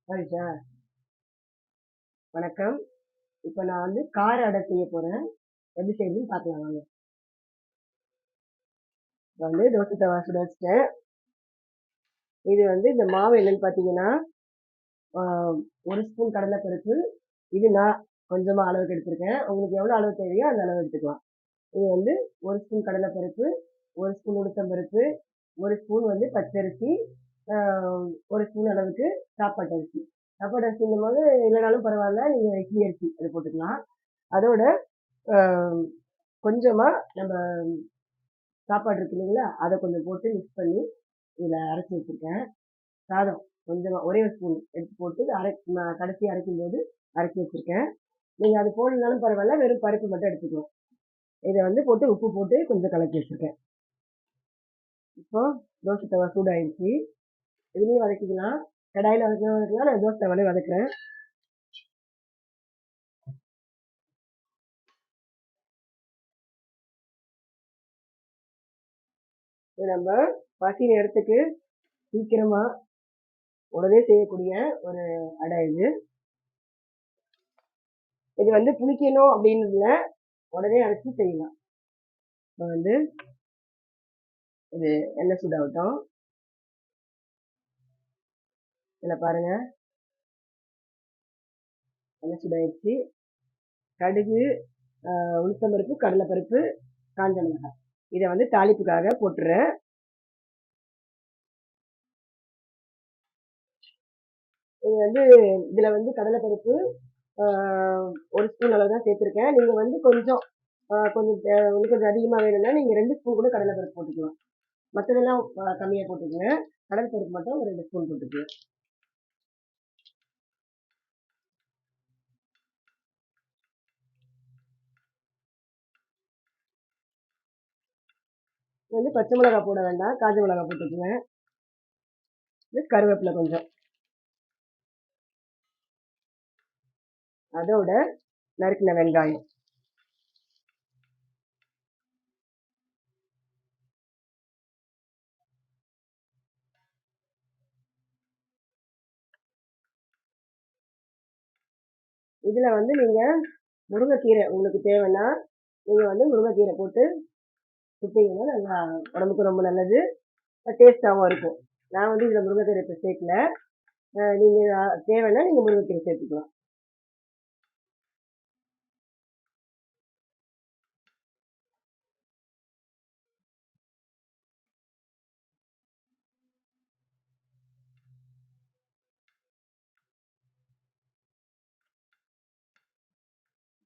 ஹரிஷா, வணக்கம். இப்போ நான் வந்து கார அடை செய்ய போறேன். எப்படி செய்யுதுன்னு பார்க்கலாம் வாங்க. இப்போ வந்து தோசை தவா சுட வச்சுட்டேன். இது வந்து இந்த மாவு என்னன்னு பார்த்தீங்கன்னா, ஒரு ஸ்பூன் கடலைப்பருப்பு. இது நான் கொஞ்சமா அளவுக்கு எடுத்திருக்கேன். உங்களுக்கு எவ்வளோ அளவு தேவையோ அந்த அளவு எடுத்துக்கலாம். இது வந்து ஒரு ஸ்பூன் கடலைப்பருப்பு, ஒரு ஸ்பூன் உளுத்தம்பருப்பு, ஒரு ஸ்பூன் வந்து பச்சரிசி, ஒரு ஸ்பூன் அளவுக்கு சாப்பாட்டு அரிசி. சாப்பாட்டு அரிசின்னும் போது இல்லைனாலும் பரவாயில்ல, நீங்கள் இட்லி அரிசி அது போட்டுக்கலாம். அதோட கொஞ்சமா நம்ம சாப்பாடு இருக்கு இல்லைங்களா, அதை கொஞ்சம் போட்டு மிக்ஸ் பண்ணி இதில் அரைச்சி வச்சுருக்கேன். சாதம் கொஞ்சமாக ஒரே ஒரு ஸ்பூன் எடுத்து போட்டு கடைசி அரைக்கும் போது அரைச்சி வச்சுருக்கேன். நீங்கள் அது போடலனாலும் பரவாயில்ல, வெறும் பருப்பு மட்டும் எடுத்துக்கலாம். இதை வந்து போட்டு உப்பு போட்டு கொஞ்சம் கலக்கி வச்சுருக்கேன். இப்போ தோசை தவா சூடாயிடுச்சு. இதுலேயும் வதக்கிக்கலாம். கடாயில் வதக்கலாம், நான் தோசை தவாலே வதக்குறேன். இது நம்ம பசி நேரத்துக்கு சீக்கிரமா உடனே செய்யக்கூடிய ஒரு அடை இது. இது வந்து புளிக்கணும் அப்படின்னு இல்லை, உடனே அரைச்சி செய்யலாம். இப்போ வந்து இது எண்ணெய் சூடாகட்டும். இதில் பாருங்க, எண்ணெய் சூடாயிடுச்சு. கடுகு, உளுத்தம்பருப்பு, கடலைப்பருப்பு, காஞ்ச மிளகாய், இதை வந்து தாளிப்புக்காக போட்டுறேன். இது வந்து இதில் வந்து கடலைப்பருப்பு ஒரு ஸ்பூன் அளவு தான் சேர்த்துருக்கேன். நீங்கள் வந்து கொஞ்சம் கொஞ்சம் இன்னும் கொஞ்சம் அதிகமாக வேணும்னா நீங்கள் 2 ஸ்பூன் கூட கடலைப்பருப்பு போட்டுக்கலாம். மற்றதெல்லாம் கம்மியாக போட்டுக்கோங்க. கடலைப்பருப்பு மட்டும் ஒரு 2 ஸ்பூன் போட்டுக்குவேன். வந்து பச்சை மிளகாய் போட வேண்டாம், காஞ்ச மிளகாய் போட்டுக்குவேன். இது கருவேப்பிலை கொஞ்சம். அதோட நறுக்கின வெங்காயம். இதில் வந்து நீங்கள் முருங்கைக்கீரை உங்களுக்கு தேவைன்னா நீங்கள் வந்து முருங்கைக்கீரை போட்டு சுட்டிங்கன்னா நல்லா உடம்புக்கு ரொம்ப நல்லது, டேஸ்ட்டாகவும் இருக்கும். நான் வந்து இதில் முருங்கைக்கீரை இப்போ சேர்க்கல. நீங்கள் தேவைன்னா நீங்கள் முருங்கைக்கீரை சேர்த்துக்கலாம்.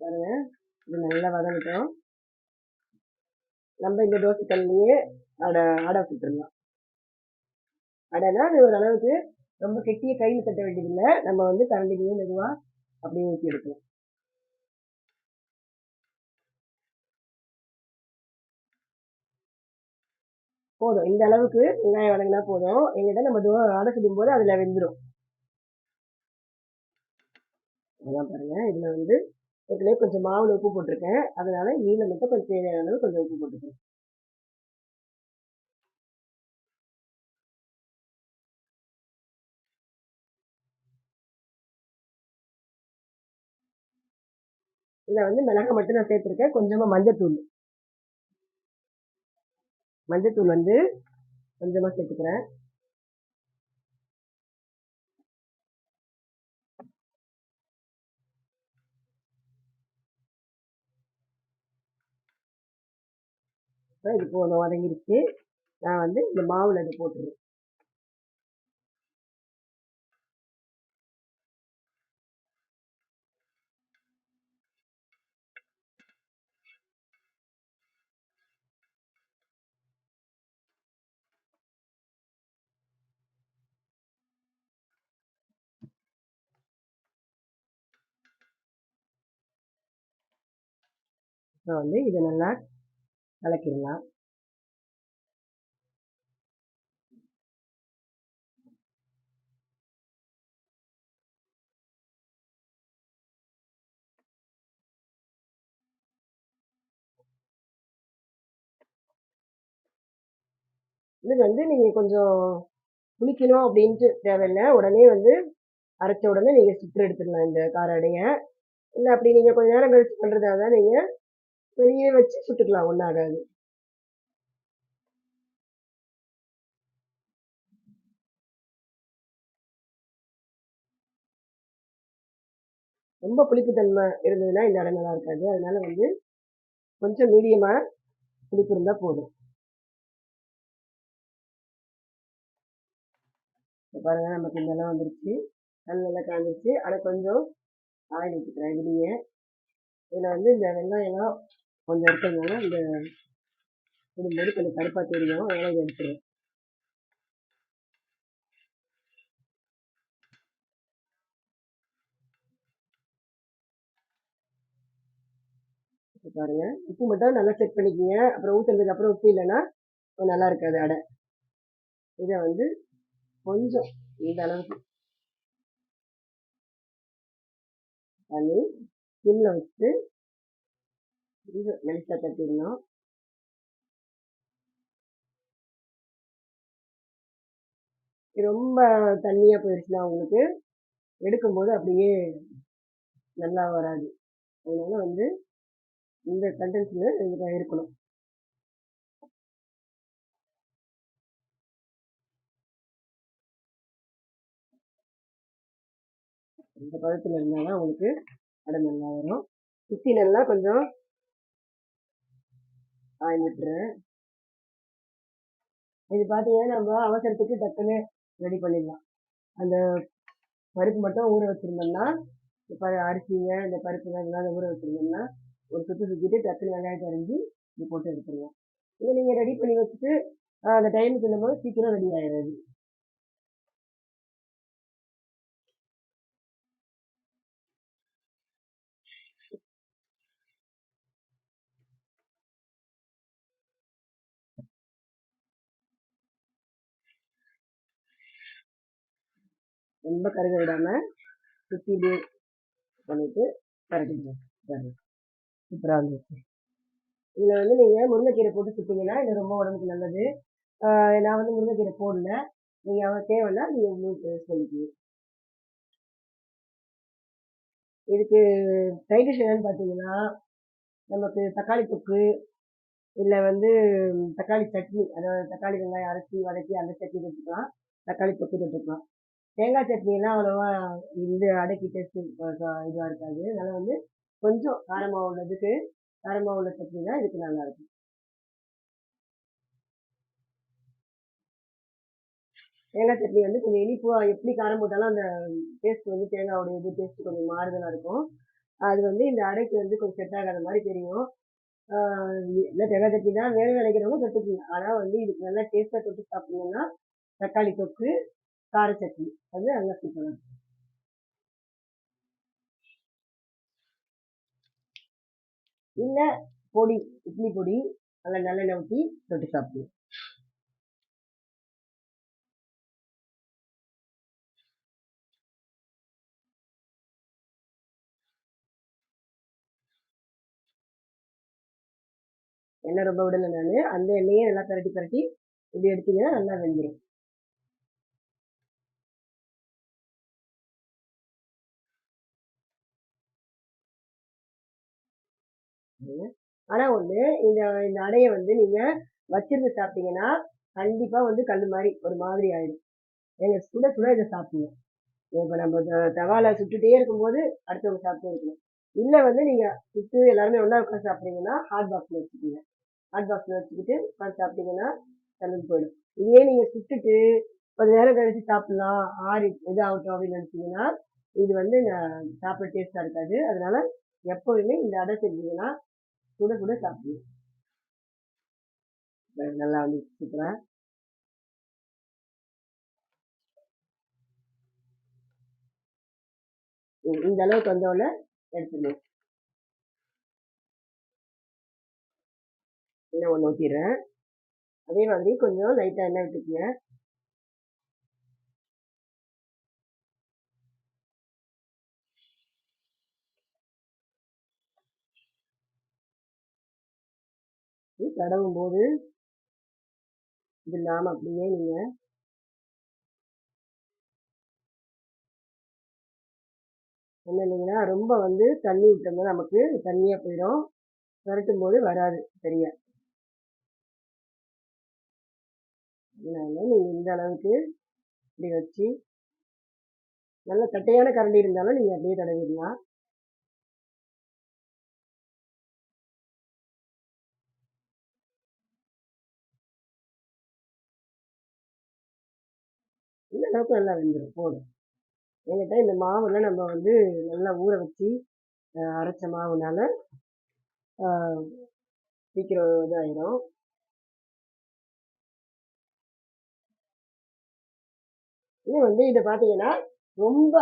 பாருங்க, இது நல்லா வதங்கட்டும். நம்ம இந்த தோசை கல்லையே அடை சுட்டுடலாம். அடைனா அது ஓரளவுக்கு ரொம்ப கெட்டிய கையில் தட்ட வேண்டியதில்லை, நம்ம வந்து கரண்டிலேயே மெதுவாக அப்படியே ஊற்றி எடுக்கலாம். போதும், இந்த அளவுக்கு வெங்காயம் வதங்கினா போதும். எங்கிட்ட நம்ம அடை சுடும் போது அதில் வெந்துடும். அதான் பாருங்க, இதில் வந்து ஏற்கனவே கொஞ்சம் மாவுல உப்பு போட்டிருக்கேன், அதனால மீனை மட்டும் கொஞ்சம் தேவையான அளவு கொஞ்சம் உப்பு போட்டுக்கிறேன். இதில் வந்து மிளகாய் மட்டும் நான் சேர்த்துருக்கேன். கொஞ்சமாக மஞ்சத்தூள் மஞ்சத்தூள் வந்து கொஞ்சமாக சேர்த்துக்கிறேன். இது போதும், வதங்கிருச்சு. நான் வந்து இந்த மாவுல இதை போட்டுருவேன். அப்புறம் வந்து இதை நல்லா கலக்கிடலாம். இது வந்து நீங்கள் கொஞ்சம் புளிக்கணும் அப்படின்ட்டு தேவையில்லை, உடனே வந்து அரைச்ச உடனே நீங்கள் சுற்று எடுத்துடலாம் இந்த கார அடையை. இல்லை அப்படி நீங்கள் கொஞ்சம் நேரம் கழிச்சு பண்ணுறதா தான் நீங்கள் வெளியே வச்சு சுட்டுக்கலாம், ஒன்றும் ஆகாது. ரொம்ப புளிப்புத்தன்மை இருந்ததுன்னா இந்த அடை நல்லா இருக்காது. அதனால வந்து கொஞ்சம் மீடியமாக புளிப்பு இருந்தால் போதும். இப்போ பாருங்க, நமக்கு இந்த அளவு வந்துருச்சு. நல்லா காஞ்சிருச்சு. ஆனால் கொஞ்சம் ஆயில் ஊற்றிக்கிறேன் இதுலேயே. இதில் வந்து இந்த வெங்காயம்லாம் கொஞ்சம் இருக்கிறதுனால இந்த இடும்போது கொஞ்சம் கருப்பாக தெரியும், அதனால இதை எடுத்துருவேன். இப்போ பாருங்க, உப்பு மட்டும் நல்லா செக் பண்ணிக்கோங்க. அப்புறம் ஊற்றுனதுக்கு அப்புறம் உப்பு இல்லைன்னா நல்லா இருக்காது அடை. இதை வந்து கொஞ்சம் இந்த அளவுக்கு பண்ணி சிம்மில் வச்சு கொஞ்சம் மெலிசாக தட்டிடணும். ரொம்ப தண்ணியாக போயிடுச்சுன்னா உங்களுக்கு எடுக்கும்போது அப்படியே நல்லா வராது. அதனால வந்து இந்த கண்டென்ஸில் இருக்கணும். இந்த பதத்தில் இருந்தால் தான் உங்களுக்கு அடை நல்லா வரும். சுற்றி நல்லா கொஞ்சம் ஆயில் விட்டுறேன். இது பார்த்தீங்கன்னா நம்ம அவசரத்துக்கு டக்குன்னு ரெடி பண்ணிடலாம். அந்த பருப்பு மட்டும் ஊற வச்சுருந்தோம்னா, இப்போ அரிசிங்க இந்த பருப்புங்க இதெல்லாம் ஊற வச்சுருந்தோம்னா ஒரு சுற்றி சுற்றிட்டு டக்குன்னு வெங்காயத்தை அரிஞ்சு இது போட்டு எடுத்துருவோம். இதை நீங்கள் ரெடி பண்ணி வச்சுட்டு அந்த டைமுக்கு சொல்லும்போது சீக்கிரம் ரெடி ஆகிடுது. ரொம்ப கருக விடாமல் சுற்றி இப்படியே பண்ணிவிட்டு பரட்டிடுவோம். சூப்பராக இருந்துச்சு. இதில் வந்து நீங்கள் முருங்கைக்கீரை போட்டு சுட்டிங்கன்னா இது ரொம்ப உடம்புக்கு நல்லது. நான் வந்து முருங்கைக்கீரை போடல. நீங்கள் தேவைன்னா நீங்கள் உங்களுக்கு சொல்லிக்குவீங்க. இதுக்கு சைட் டிஷ் என்னன்னு பார்த்தீங்கன்னா, நமக்கு தக்காளி தொக்கு, இல்லை வந்து தக்காளி சட்னி, அதாவது தக்காளி வெங்காயம் அரைச்சி வதக்கி அந்த சட்னி தொட்டுக்கலாம். தக்காளி தொக்கு தொட்டுக்கலாம். தேங்காய் சட்னிலாம் அவ்வளோவா இந்த அடைக்கி டேஸ்ட்டு இதுவாக இருக்காது. அதனால் வந்து கொஞ்சம் காரமாக உள்ளதுக்கு காரமாக உள்ள சட்னி தான் இதுக்கு நல்லாயிருக்கும். தேங்காய் சட்னி வந்து கொஞ்சம் இனிப்பாக எப்படி காரம் போட்டாலும் அந்த டேஸ்ட் வந்து தேங்காயோட இது டேஸ்ட் கொஞ்சம் மாறுதலாக இருக்கும். அது வந்து இந்த அடைக்கு வந்து கொஞ்சம் செட் ஆகாத மாதிரி தெரியும். இல்லை தேங்காய் சட்னி தான் வேணும்னு நினைக்கிறவங்க தொட்டுக்குங்க. ஆனால் வந்து இதுக்கு நல்லா டேஸ்ட்டாக தொட்டு சாப்பிடணும்னா தக்காளி தொக்கு, கார சட்னி அது நல்லா சூப்பராக இருக்கும். இல்லை பொடி, இட்லி பொடி நல்லா நல்லெண்ணெய் ஊற்றி தொட்டு சாப்பிடுவோம். எண்ணெய் ரொம்ப விடலை நான். அந்த எண்ணெயே நல்லா பரட்டி பரட்டி இப்படி எடுத்தீங்கன்னா நல்லா வெந்துடும். ஆனா ஒண்ணு, இந்த இந்த அடைய வந்து நீங்க வச்சிருந்து சாப்பிட்டீங்கன்னா கண்டிப்பா வந்து கல்லு மாதிரி ஒரு மாதிரி ஆயிடும். நீங்க சுட சுட இதை சாப்பிடணும். இப்ப நம்ம தவால சுட்டுட்டே இருக்கும்போது அடுத்தவங்க சாப்பிட்டே இருக்கணும். இல்ல வந்து நீங்க சுட்டு எல்லாருமே ஒண்ணா உட்காந்து சாப்பிட்டீங்கன்னா ஹாட் பாக்ஸ்ல வச்சுக்கோங்க. ஹாட் பாக்ஸ்ல வச்சுக்கிட்டு உட்காந்து சாப்பிட்டீங்கன்னா தள்ளுன்னு போயிடும். இதே நீங்க சுட்டுட்டு கொஞ்ச நேரம் கழிச்சு சாப்பிடலாம், ஆறி இது ஆகட்டும் அப்படின்னு நினைச்சீங்கன்னா இது வந்து சாப்பிட டேஸ்டா இருக்காது. அதனால எப்பவுமே இந்த அடை செஞ்சீங்கன்னா சுட சுட சாப்பிடணும். நல்லா வந்து சூப்பரா இந்த அளவுக்கு வந்தோடனே எடுத்துடணும். இன்னும் ஒன்று ஊற்றிடுறேன். அதே மாதிரி கொஞ்சம் லைட்டாக எண்ணெய் விட்டுக்குங்க. தடவும் போது இது இல்லாமல் அப்படியே நீங்கள் சொன்னேன் இல்லைங்களா, ரொம்ப வந்து தண்ணி விட்டோம்னா நமக்கு தண்ணியா போயிடும். பெரட்டும் போது வராது சரியா. அதனால நீங்க இந்த அளவுக்கு இப்படி வச்சு, நல்ல தட்டையான கரண்டி இருந்தாலும் நீங்க அப்படியே தடவிடலாம். இந்த அளவுக்கு நல்லா வெந்துரும் போதும். என்கிட்ட இந்த மாவுல நம்ம வந்து நல்லா ஊற வச்சு அரைச்ச மாவுனால அ சீக்கிரம் இதாயிரும். இன்னும் வந்து இத பார்த்தீங்கன்னா, ரொம்ப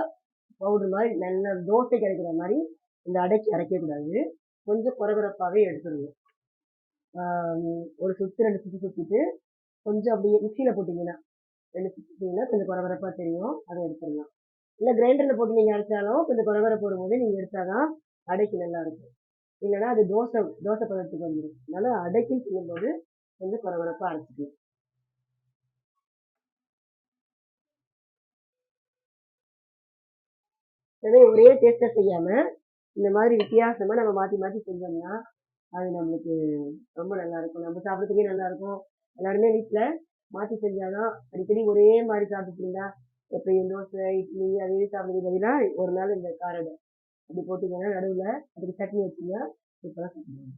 பவுடர் மாரி நல்ல தோசைக்கு அரைக்கிற மாரி இந்த அடைக்கு அரைக்கக் கூடாது. கொஞ்சம் கொரகொரப்பாவே எடுத்துடணும். ஆ ஒரு சுத்து 2 சுத்து சுத்திட்டு, கொஞ்சம் அப்படியே மிக்ஸியில போட்டீங்கன்னா, 2 சுத்து சுத்தீங்கன்னா கொஞ்சம் கொரகொரப்பா தெரியும். அத எடுத்துடலாம். இல்ல கிரைண்டர்ல போட்டு நீங்க அரைச்சாலும் கொஞ்சம் கொரகொரப்பு வரும்போது நீங்க எடுத்தா தான் அடைக்கு நல்லா இருக்கும். இல்லன்னா அது தோசை பதத்துக்கு வந்துரும். அதனால அடைக்குன்னு செய்யும்போது கொஞ்சம் கொரகொரப்பா அரைச்சுக்கணும். அதே ஒரே டேஸ்ட்டா செய்யாம, இந்த மாதிரி வித்தியாசமா நம்ம மாத்தி மாத்தி செஞ்சோம்னா, அது நம்மளுக்கு ரொம்ப நல்லாருக்கும். நம்ம சாப்பிடறதுக்கே நல்லாருக்கும். எல்லாருமே வீட்ல மாத்தி செஞ்சா தான் அடிக்கடி ஒரே மாரி சாப்பிட்டுட்டு இருந்தா, எப்பயும் தோசை, இட்லி அதே சாப்பிடுறதுக்கு பதிலா, ஒரு நாள் இந்த காரட அப்படி போட்டீங்கன்னா, நடுவுல அதுக்கு சட்னி வச்சீங்கன்னா, சூப்பரா சாப்பிடுவாங்க.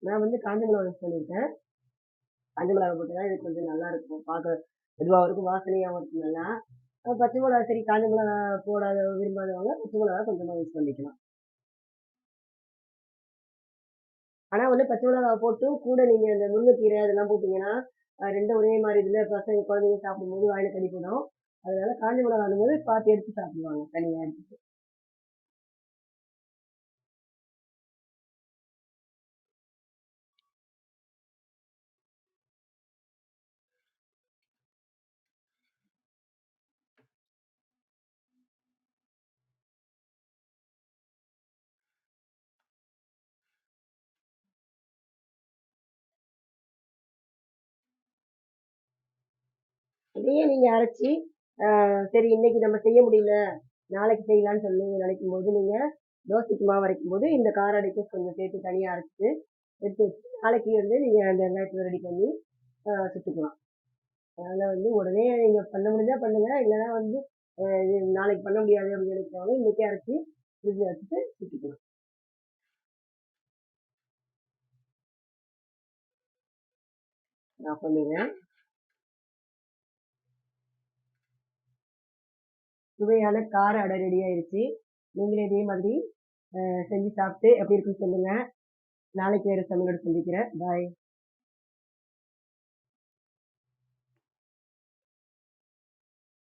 நான் வந்து காஞ்ச மிளகா யூஸ் பண்ணியிருக்கேன். காஞ்ச மிளகா போட்டு தான் இது கொஞ்சம் நல்லாருக்கும். பார்க்க இதுவாவும் இருக்கும், வாசனையாவும் இருக்கும் நல்லா. பச்சை மிளகா சரி காஞ்ச மிளகா போடாத விரும்பாதவங்க, பச்சை மிளகா கொஞ்சமா யூஸ் பண்ணிக்கலாம். ஆனா வந்து பச்சை மிளகா போட்டும் கூட நீங்க இந்த முருங்கைக்கீரை அதெல்லாம் போட்டீங்கன்னா, 2ம் ஒரே மாரி இதுல பசங்க குழந்தைங்க சாப்பிடும்போது வாயில கடிப்படும். அதனால காஞ்ச மிளகான்னும்போது பார்த்து எடுத்து சாப்பிடுவாங்க தனியா எடுத்து. இதையே நீங்க அரைச்சு, சரி இன்னைக்கு நம்ம செய்ய முடியல, நாளைக்கு செய்யலான்னு சொல்லி நினைக்கும்போது, நீங்க தோசைக்கு மாவு அரைக்கும்போது, இந்த கார அடைக்கும் கொஞ்சம் சேர்த்து தனியா அரைச்சுட்டு, எடுத்து வச்சு நாளைக்கு வந்து நீங்க அந்த வெங்காயத்த ரெடி பண்ணி சுட்டுக்கலாம். அதனால வந்து உடனே நீங்க பண்ண முடிஞ்சா பண்ணுங்க. இல்லன்னா வந்து இது நாளைக்கு பண்ண முடியாது அப்படின்னு நினைக்கிறவங்க, இன்னைக்கே அரைச்சு ஃப்ரிட்ஜ்ல வச்சுட்டு சுட்டுக்கலாம். நான் பண்ணிடுறேன். சுவையான கார அடை ரெடி ஆயிருச்சு. நீங்களும் இதே மாதிரி செஞ்சு சாப்பிட்டு எப்படி இருக்குன்னு சொல்லுங்க. நாளைக்கு வேற சமையலோட சந்திக்கிறேன். பாய்.